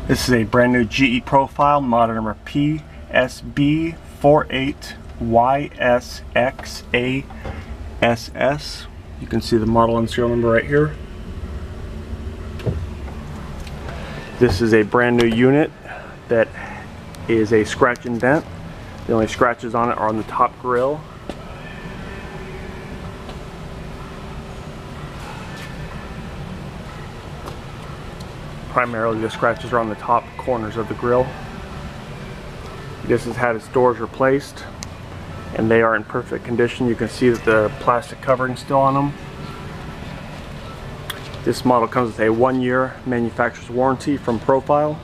This is a brand new GE profile, model number PSB48YSXSS. You can see the model and serial number right here. This is a brand new unit that is a scratch and dent. The only scratches on it are on the top grille. Primarily the scratches are on the top corners of the grille. This has had its doors replaced and they are in perfect condition. You can see that the plastic covering is still on them. This model comes with a 1-year manufacturer's warranty from Profile.